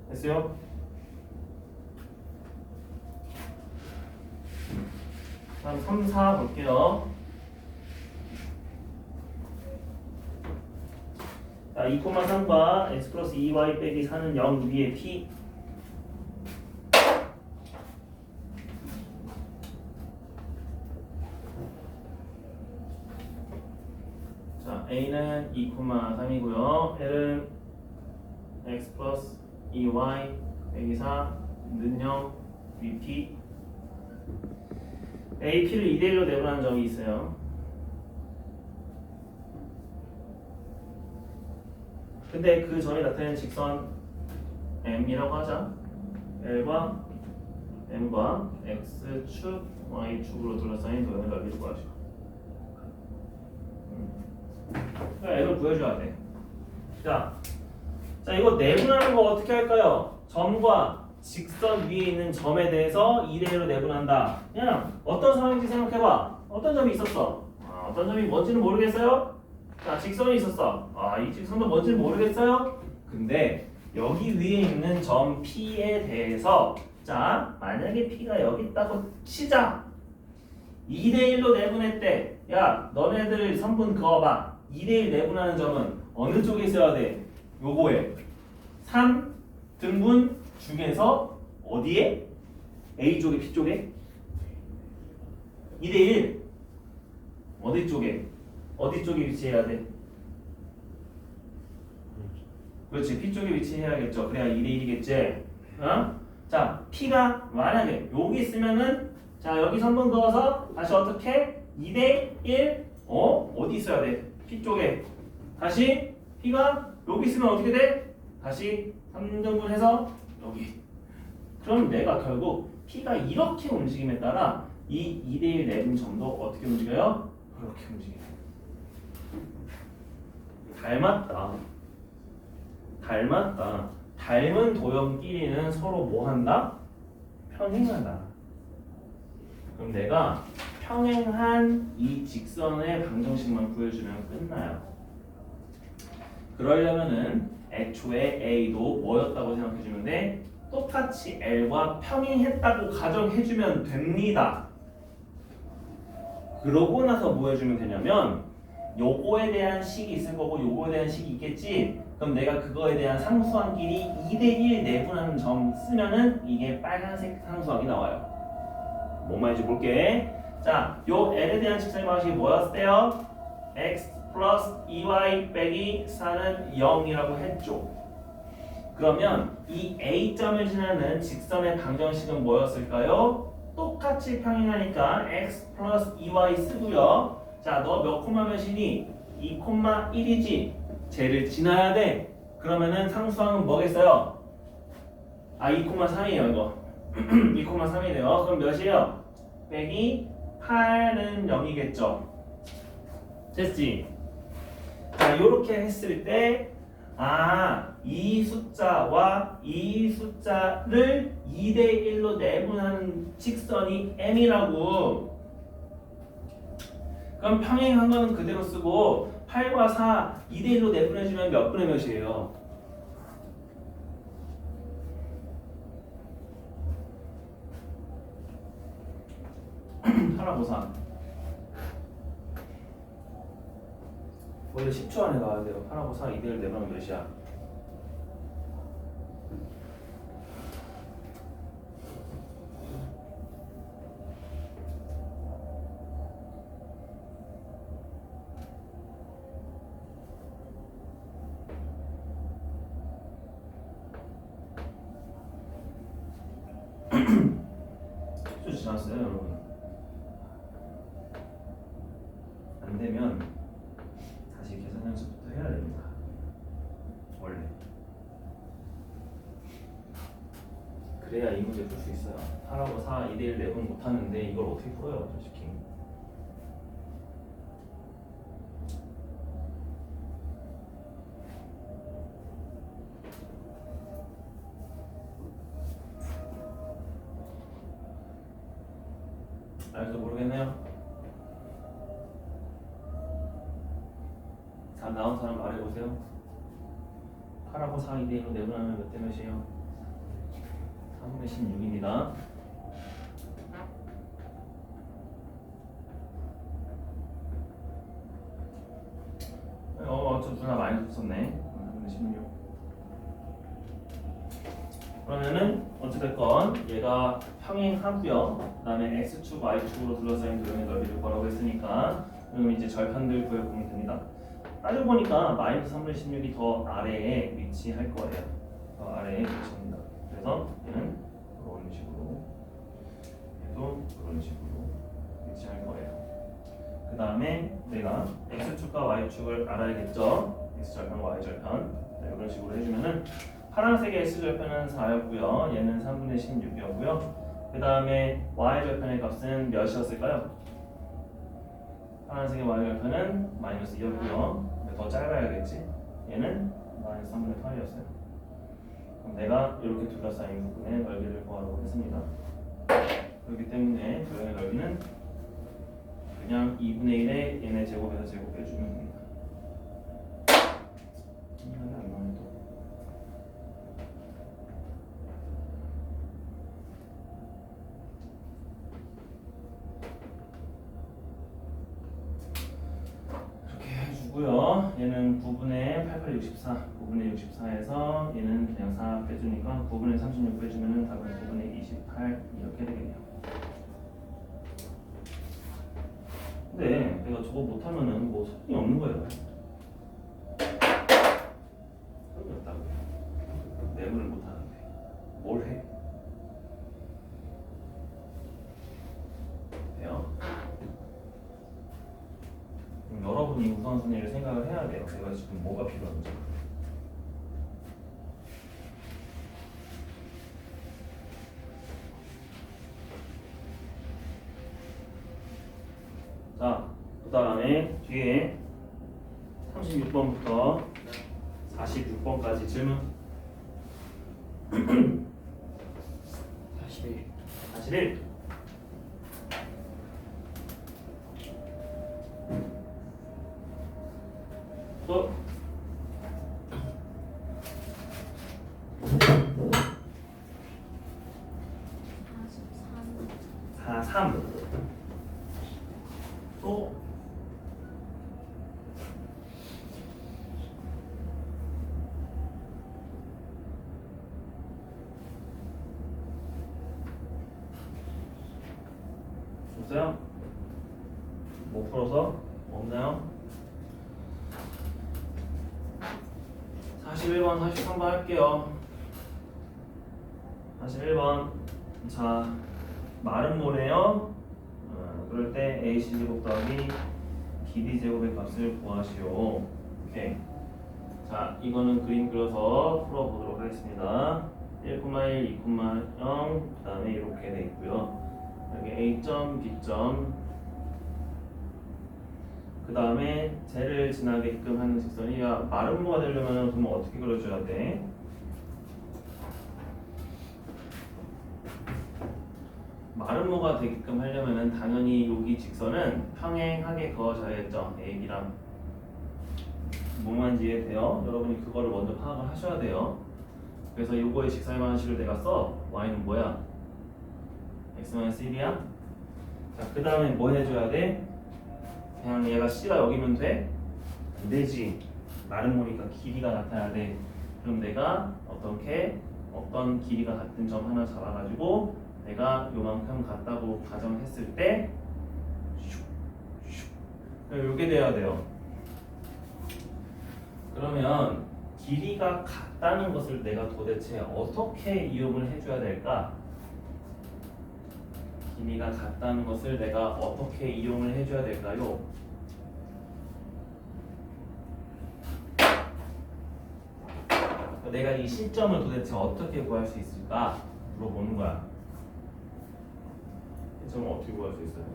됐어요? 다음 3, 4 볼게요. 자, 2,3과 x 플러스 2y 빼기 4는 0 위에 p. 자, a는 2,3이고요. l은 x 플러스 2y 빼기 4는 0 위 p. a, p를 2대1로 내분하는 점이 있어요. 근데 그 점이 나타내는 직선 m이라고 하자. l과 m과 x축, y축으로 둘러싸인 도형의 넓이를 구하죠. 그러니까 L을 구해줘야 돼. 자, 이거 내분하는 거 어떻게 할까요? 점과 직선 위에 있는 점에 대해서 2대1로 내분한다. 그냥 어떤 상황인지 생각해봐. 어떤 점이 있었어? 어떤 점이 뭔지는 모르겠어요? 자, 직선이 있었어. 이 직선도 뭔지는 모르겠어요? 근데 여기 위에 있는 점 P에 대해서 자, 만약에 P가 여기 있다고 치자. 2대1로 내분했대. 야, 너네들 선분 그어봐. 2대1 내분하는 점은 어느 쪽에 있어야 돼? 요거에 3 등분 중에서 어디에? A쪽에 P쪽에? 2대1 어디 쪽에? 어디 쪽에 위치해야 돼? 그렇지, P쪽에 위치해야겠죠. 그래야 2대1이겠지. 어? 자, P가 만약에 여기 있으면은 자, 여기 선분 그어서 다시 어떻게? 2대1 어디 있어야 돼? P쪽에. 다시 P가 여기 있으면 어떻게 돼? 다시 3등분 해서 여기. 그럼 내가 결국 P가 이렇게 움직임에 따라 이 2대1 내분 점도 어떻게 움직여요? 이렇게 움직여요. 닮았다. 닮은 도형끼리는 서로 뭐 한다? 평행하다. 그럼 내가 평행한 이 직선의 방정식만 구해주면 끝나요. 그러려면은 애초에 A도 뭐였다고 생각해주면 돼? 똑같이 L과 평행했다고 가정해주면 됩니다. 그러고 나서 뭐 해주면 되냐면 요거에 대한 식이 있을 거고 요거에 대한 식이 있겠지? 그럼 내가 그거에 대한 상수항끼리 2대1 내분하는 점 쓰면은 이게 빨간색 상수항이 나와요. 뭔 말인지 볼게. 자, 요 L에 대한 직선의 방식이 뭐였어요? x 플러스 2y 빼기 4는 0이라고 했죠. 그러면 이 A점을 지나는 직선의 방정식은 뭐였을까요? 똑같이 평행하니까 x 플러스 2y 쓰고요. 자, 너 몇 콤마 몇이니? 2,1이지. 쟤를 지나야 돼. 그러면은 상수항은 뭐겠어요? 2,3이에요 이거. 2,3이래요. 그럼 몇이에요? 빼기 8은 0이겠죠. 됐지? 자, 요렇게 했을 때 이 숫자와 이 숫자를 2대1로 내분하는 직선이 m이라고. 그럼 평행한 거는 그대로 쓰고 8과 4 2대1로 내분해주면 몇 분의 몇이에요? 하라고 4. 원래 10초 안에 나와야 돼요. 8하고 4 2대1 내분하면 몇이야? 지났어요 여러분. 안 되면 다시 계산 연습부터 해야 됩니다. 원래 그래야 이 문제 풀 수 있어요. 8하고 4 2대1 내분 못하는데 이걸 어떻게 풀어요 솔직히. 알겠어? 모르겠네요. 답 나온 사람 말해보세요. 8하고 4 2대1로 내분하면 몇 대 몇이에요? 3분의 16입니다. 저 누나 많이 썼네. 16. 그러면은 어찌됐건 얘가 평행하고요. 그다음에 x축, y축으로 둘러싸인 도형의 넓이를 구하라고 했으니까 그럼 이제 절편들 구해보면 됩니다. 따지고 보니까 마이너스 3분의 16이 더 아래에 위치할 거예요. 더 아래에 위치합니다. 그래서 얘는 이런 식으로, 얘도 이런 식으로 위치할 거예요. 그 다음에 내가 x축과 y축을 알아야겠죠. x절편, y절편. 네, 이런 식으로 해주면은 파란색의 x절편은 4였고요. 얘는 3분의 16이었고요. 그 다음에 y절편의 값은 몇이었을까요? 파란색의 y절편은 마이너스 2였고요. 더 짧아야겠지. 얘는 마이너스 3분의 8이었어요. 그럼 내가 이렇게 둘러싸인 부분의 넓이를 구하라고 했습니다. 그렇기 때문에 도형의 넓이는 그냥 2분의 1에 얘네 제곱해서 제곱해주면 됩니다. 안 나오네 또. 이렇게 해주고요. 얘는 9분의 8864, 9분의 64에서 얘는 그냥 4 빼주니까 9분의 36 빼주면은 답은 9분의 28 이렇게 되겠네요. 근데 내가 저거 못하면은 뭐 소용이 없는 거예요. 소용이 없다고. 내분을 못하는데 뭘 해? 돼요? 그럼 여러분이 우선순위를 생각을 해야 돼요. 내가 지금 뭐가 필요한지. 자, 그 다음에 뒤에 36번부터 46번까지 질문. 41. 41. 또 43. 또 '없어요? 못 풀어서 없나요? 41번, 43번 할게요. 41번. 자, 마른 모래요. 그럴 때 AC 제곱 더하기 BD 제곱의 값을 구하시오. 오케이. 자, 이거는 그림 그려서 풀어보도록 하겠습니다. 1,1, 2,0, 그 다음에 이렇게 돼 있고요. 여기 A점, B점, 그 다음에 쟤를 지나게끔 하는 직선이 마름모가 되려면 그러면 어떻게 그려줘야 돼? 마름모가 되게끔 하려면 당연히 여기 직선은 평행하게 그어져야겠죠. A랑 뭐만 이해돼요? 여러분이 그거를 먼저 파악을 하셔야 돼요. 그래서 요거의 직선의 방식을 내가 써. Y는 뭐야? X-1이야? 자, 그 다음에 뭐 해줘야 돼? 그냥 얘가 C가 여기면 돼? 안 되지. 마름모니까 길이가 같아야 돼. 그럼 내가 어떤 길이가 같은 점 하나 잡아가지고 내가 요만큼 같다고 가정했을 때 요게 돼야 돼요. 그러면 길이가 같다는 것을 내가 도대체 어떻게 이용을 해줘야 될까? 길이가 같다는 것을 내가 어떻게 이용을 해줘야 될까요? 내가 이 시점을 도대체 어떻게 구할 수 있을까? 물어보는 거야. 시점을 어떻게 구할 수 있어요?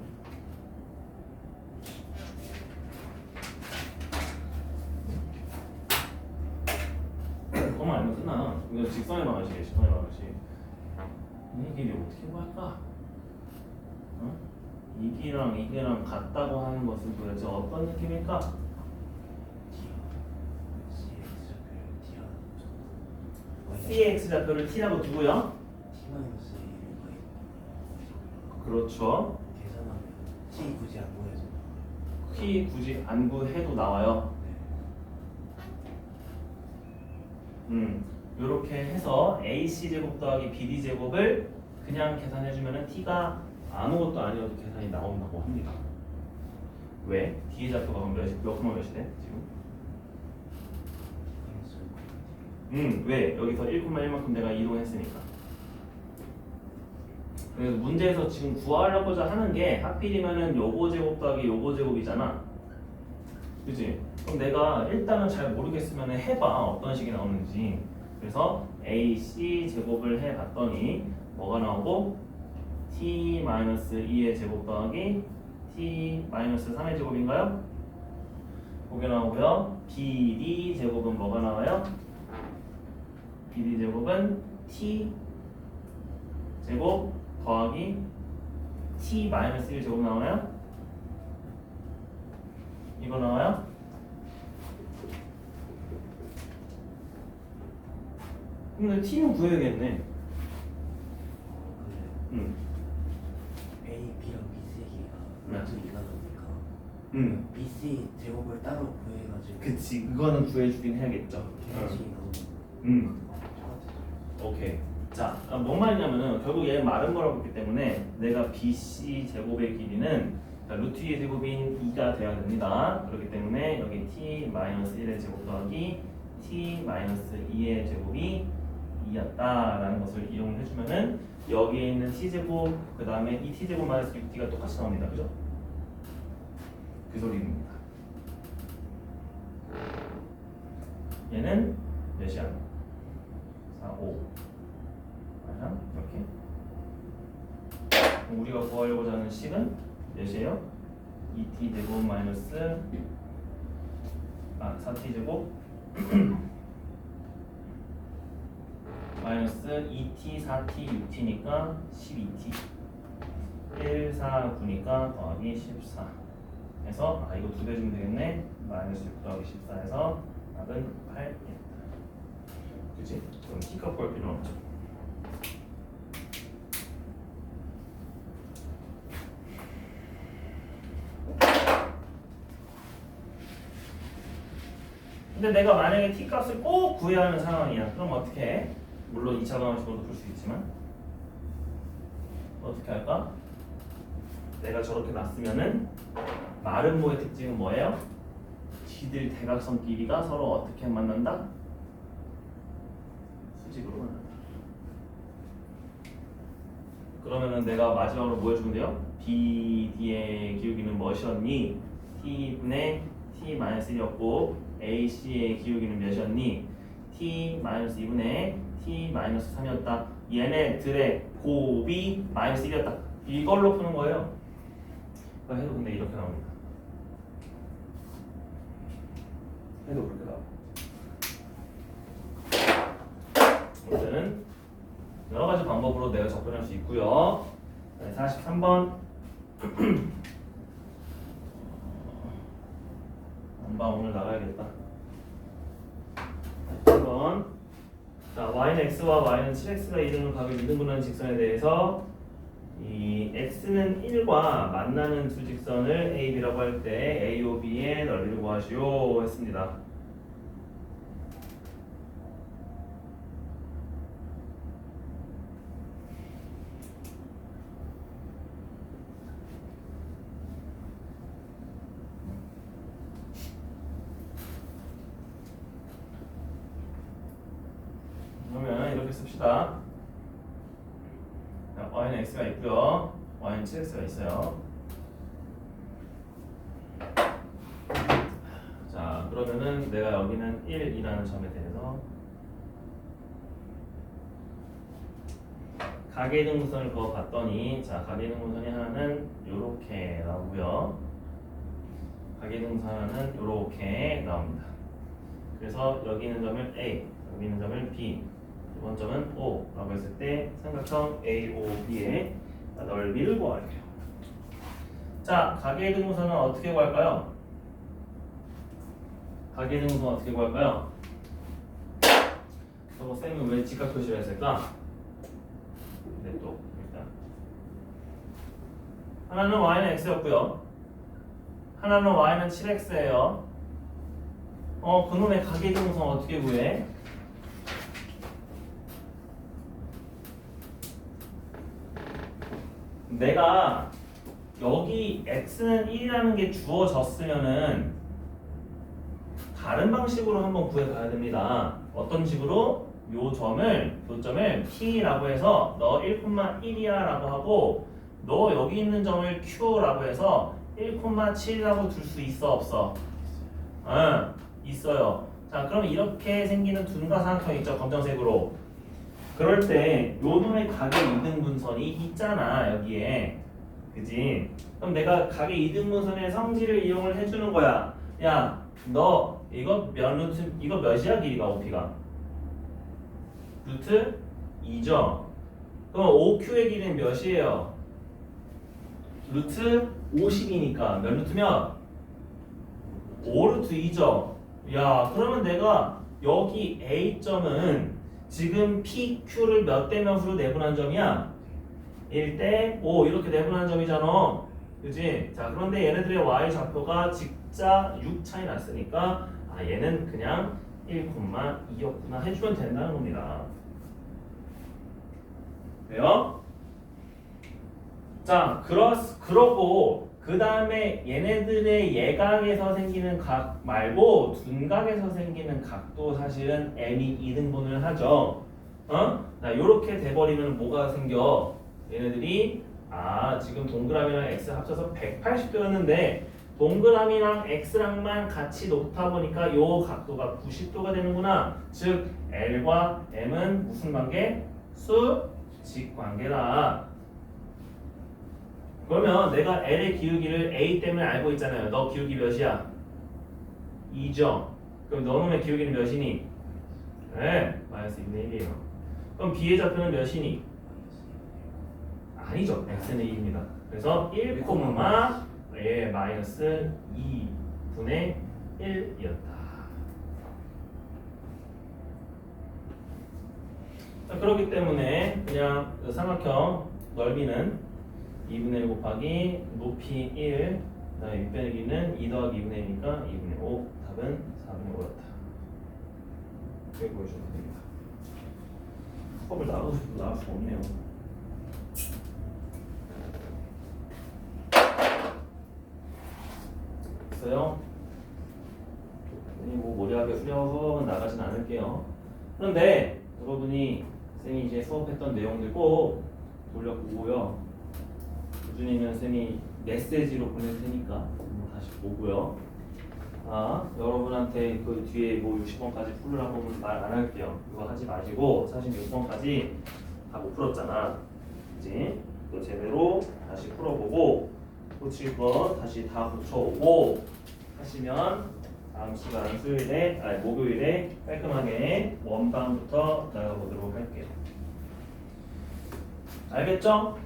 그것만 알면 끝나. 이거 직선의 방식이야, 직선의 방식. 이 길이 어떻게 구할까? 어? 이게랑 같다고 하는 것은 도대체 어떤 느낌일까? CX 좌표를 T라고 두고요. 그렇죠. 계산하면 T 굳이 안 구해서 T 굳이 안 구해도 나와요. 이렇게 해서 AC 제곱 더하기 BD 제곱을 그냥 계산해주면은 T가 아무것도 아니어도 계산이 나온다고 합니다. 왜? 뒤에 좌표가 그럼 몇 콤마 몇이 돼? 지금? 왜? 여기서 1,1만큼 내가 이동했으니까. 그래서 문제에서 지금 구하려고자 하는 게 하필이면은 요거 제곱 더하기 요거 제곱이잖아. 그치? 그럼 내가 일단은 잘 모르겠으면 해봐. 어떤 식이 나오는지. 그래서 AC 제곱을 해봤더니 뭐가 나오고 T-2의 제곱 더하기 T-3의 제곱인가요? 그게 나오고요. BD 제곱은 뭐가 나와요? BD 제곱은 T 제곱 더하기 T-1 제곱 나오나요? 이거 나와요? 근데 T는 구해야겠네. A, B랑 BC의 길이가 네. 루트 2가 나오니까 BC 제곱을 따로 구해가지고 그치, 그거는 구해주긴 해야겠죠. 해야지 나오는 오케이. 자, 뭔 말이냐면은 결국 얘 마른 거라고 했기 때문에 내가 BC 제곱의 길이는 루트 2의 제곱인 2가 돼야 됩니다. 그렇기 때문에 여기 T-1의 제곱 더하기 T-2의 제곱이 2였다라는 것을 이용을 해주면은 여기에 있는 T제곱 그 다음에 이 T제곱 마이너스 6T가 똑같이 나옵니다. 그죠? 그 소리입니다. 얘는 몇이야? 4, 5 아니야? 이렇게 그럼 우리가 구하려고자 하는 식은 몇이에요? 2T제곱 마이너스 4T제곱 마이너스 2T, 4T, 6T니까 12T 1, 4, 9니까 더하기 14 해서 이거 2배 주면 되겠네. 마이너스 6 더하기 14해서 답은 8 그치? 그럼 T값 구할 필요는 없죠. 근데 내가 만약에 T값을 꼭 구해야 하는 상황이야. 그럼 어떻게 해? 물론 2차 방정식으로도 풀 수 있지만 어떻게 할까? 내가 저렇게 놨으면은 마름모의 특징은 뭐예요? 지들 대각선 길이가 서로 어떻게 만난다? 수직으로 만난다. 그러면은 내가 마지막으로 뭐 해주면 돼요? BD의 기울기는 무엇이었니? T분의 T-1이었고 AC의 기울기는 몇이었니? T-2분의 T-3이었다. 얘네들의 곱이 -1이었다. 이걸로 푸는 거예요. 그거 해도 근데 이렇게 나옵니다. 해도 그렇게 나와. 문제는 여러 가지 방법으로 내가 접근할 수 있고요. 43번 엄마 오늘 나가야겠다. 1번 자, y는 x와 y는 7x가 이루는 각을 이등분하는 직선에 대해서 이 x는 1과 만나는 두 직선을 a, b라고 할 때 a, o, b의 넓이를 구하시오 했습니다. 그러면 이렇게 씁시다. 자, y는 x가 있고요. y는 7x가 있어요. 자, 그러면은 내가 여기는 1이라는 점에 대해서 가계등분선을 그어봤더니 자, 가계등분선이 하나는 요렇게 나오고요. 가계등분선 하나는 요렇게 나옵니다. 그래서 여기 있는 점을 A, 여기 있는 점을 B, 이번 점은 O 라고 했을 때 삼각형 AOB의 넓이를 구할게요. 자, 가계등분선은 어떻게 구할까요? 가계등분선 어떻게 구할까요? 저거 쌤은 왜 직각 표시를 했을까? 네, 또 일단 하나는 y는 x였고요. 하나는 y는 7x예요. 그놈의 가계등분선 어떻게 구해? 내가 여기 x는 1이라는 게 주어졌으면은 다른 방식으로 한번 구해가야 됩니다. 어떤 식으로? 교점을 P라고 해서 너 1,1이야 라고 하고 너 여기 있는 점을 Q라고 해서 1,7이라고 둘 수 있어 없어? 응, 있어요. 자, 그럼 이렇게 생기는 둔과 삼각형 있죠? 검정색으로. 그럴 때 요 놈의 각의 이등분선이 있잖아 여기에. 그지? 그럼 내가 각의 이등분선의 성질을 이용을 해주는 거야. 야, 너 이거 이거 몇이야 길이가 OP가? 루트 2죠. 그럼 OQ의 길이는 몇이에요? 루트 50이니까 몇 루트면? 5루트 2죠. 야, 그러면 내가 여기 A점은 지금 PQ를 몇 대 몇으로 내분한 점이야? 1대 5 이렇게 내분한 점이잖아. 그지? 자, 그런데 얘네들의 Y 좌표가 직자 6 차이 났으니까 아, 얘는 그냥 1,2였구나 해주면 된다는 겁니다. 돼요? 자, 그러고 그 다음에 얘네들의 예각에서 생기는 각 말고 둔각에서 생기는 각도 사실은 m이 이등분을 하죠. 자, 요렇게 돼버리면 뭐가 생겨? 얘네들이 지금 동그라미랑 x 합쳐서 180도였는데 동그라미랑 x랑만 같이 놓다 보니까 요 각도가 90도가 되는구나. 즉 L과 M은 무슨 관계? 수직 관계다. 그러면 내가 L의 기울기를 A 때문에 알고 있잖아요. 너 기울기 몇이야? 2죠. 그럼 너놈의 기울기는 몇이니? 네, 마이너스 2분의 1이에요. 그럼 B의 좌표는 몇이니? 아니죠. x는 1입니다. 그래서 1, 마이너스 2분의 1이었다. 자, 그렇기 때문에 그냥 그 삼각형 넓이는 2분의 1 곱하기 높이 1, 그다음에 밑변기는 2 더하기 2분의 1이니까 2분의 5, 답은 4분의 5였다. 이렇게 보여주면 됩니다. 수업을 나가고 싶어도 나갈 수가 없네요. 됐어요? 뭐 모리하게 후려서 나가진 않을게요. 그런데 여러분이 쌤이 이제 수업했던 내용들 꼭 돌려보고요. 꾸준히는 쌤이 메시지로 보낼 테니까 다시 보고요. 여러분한테 그 뒤에 뭐 60번까지 풀으라고 말 안 할게요. 그거 하지 마시고 46번까지 다 못 풀었잖아. 그치? 또 제대로 다시 풀어보고 고칠 거 다시 다 고쳐오고 하시면 다음 시간 목요일에 깔끔하게 원방부터 나가보도록 할게요. 알겠죠?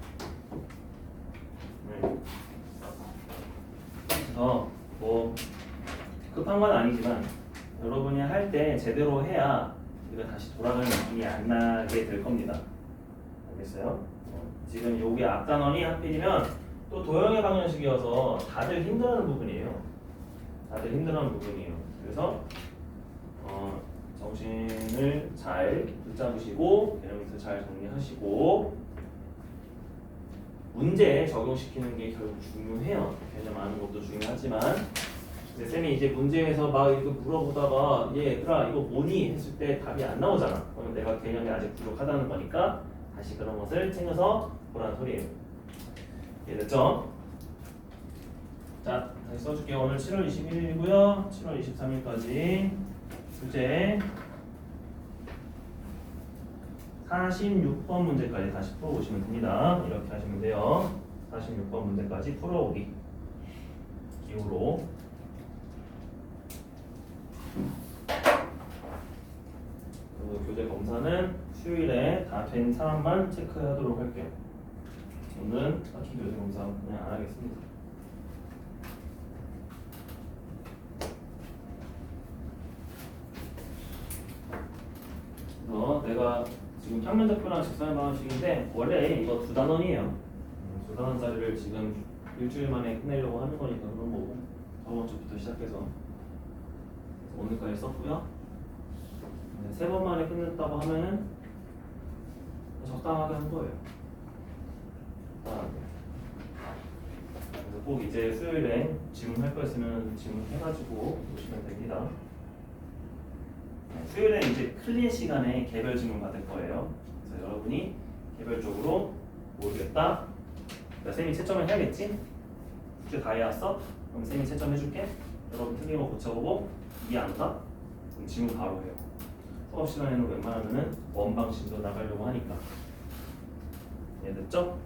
뭐 급한 건 아니지만 여러분이 할 때 제대로 해야 우리가 다시 돌아가는 느낌이 안 나게 될 겁니다. 알겠어요? 지금 여기 앞단원이 하필이면 또 도형의 방정식이어서 다들 힘들어하는 부분이에요. 그래서 정신을 잘 붙잡으시고 개념부터 잘 정리하시고 문제에 적용시키는 게 결국 중요해요. 개념 아는 것도 중요하지만 쌤이 이제 문제에서 막 이거 물어보다가 얘들아 이거 뭐니? 했을 때 답이 안 나오잖아. 그러면 내가 개념이 아직 부족하다는 거니까 다시 그런 것을 챙겨서 보라는 소리예요. 이해됐죠? 자, 다시 써줄게요. 오늘 7월 21일이고요. 7월 23일까지 숙제 46번 문제까지 다시 풀어보시면 됩니다. 이렇게 하시면 돼요. 46번 문제까지 풀어오기 기호로. 그리고 교재 검사는 수요일에 다 된 사람만 체크하도록 할게요. 오늘은 딱히 교재 검사 그냥 안 하겠습니다. 내가 지금 평면좌표랑 직선의 방정식인데 원래 이거 2단원이에요. 2단원짜리를 지금 일주일 만에 끝내려고 하는 거니까 그런 거고 저번 주부터 시작해서 오늘까지 썼고요. 3번 만에 끝냈다고 하면은 적당하게 한 거예요. 적당하게. 꼭 이제 수요일에 질문할 거 있으면 질문해가지고 오시면 됩니다. 수요일에 이제 클린 시간에 개별 질문 받을 거예요. 그래서 여러분이 개별적으로 모르겠다. 쌤이 채점을 해야겠지? 숙제 다 해왔어? 그럼 쌤이 채점해줄게. 여러분 틀린 거 고쳐보고 이해 안 가? 그럼 질문 바로 해요. 수업 시간에는 웬만하면은 원방식으로 나가려고 하니까. 이해됐죠?